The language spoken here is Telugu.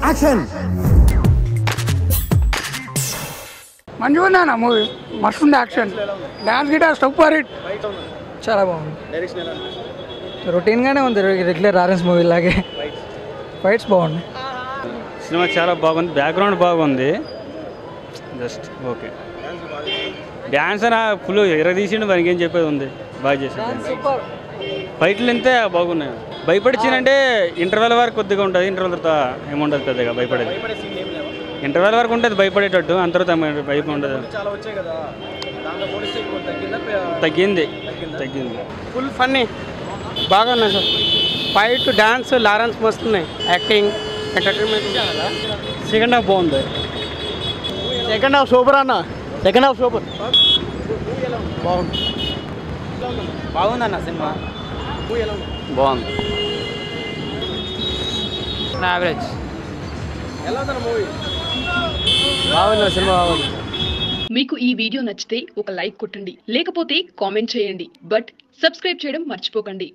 యాక్షన్. మంచిగా ఉందన్న మూవీ, మస్తు ఉంది. Action, dance guitar super hit, చాలా బాగుంది. రొటీన్గానే ఉంది, రెగ్యులర్ ఆరెంజ్ మూవీ లాగే. ఫైట్స్ బాగుంది. సినిమా చాలా బాగుంది, బ్యాక్గ్రౌండ్ బాగుంది, జస్ట్ ఓకే. డ్యాన్స్ అని ఫుల్ ఎరదీసిండు, మనకి ఏం చెప్పేది ఉంది, బాగా చేసింది. ఫైట్లు ఎంతే బాగున్నాయి. భయపడిచ్చిందంటే ఇంటర్వెల్ వరకు కొద్దిగా ఉంటుంది, ఇంటర్వెల్ తర్వాత ఏముండదు పెద్దగా భయపడేది. ఇంటర్వెల్ వరకు ఉంటుంది భయపడేటట్టు, అంత తర్వాత భయం ఉండదు. తగ్గింది. ఫుల్ ఫన్నీ, బాగా ఉన్నాయి సార్. ఫైట్, డాన్స్, లారెన్స్ మస్తున్నాయి, యాక్టింగ్, ఎంటర్టైన్మెంట్. సెకండ్ హాఫ్ బాగుంది. సెకండ్ హాఫ్ సూపర్ అన్న, సెకండ్ హాఫ్ సూపర్, బాగుందన్న సినిమా, బాగుంది. యావరేజ్. బాగుంది సినిమా, బాగుంది. మీకు ఈ వీడియో నచ్చితే ఒక లైక్ కొట్టండి, లేకపోతే కామెంట్ చేయండి, బట్ సబ్స్క్రైబ్ చేయడం మర్చిపోకండి.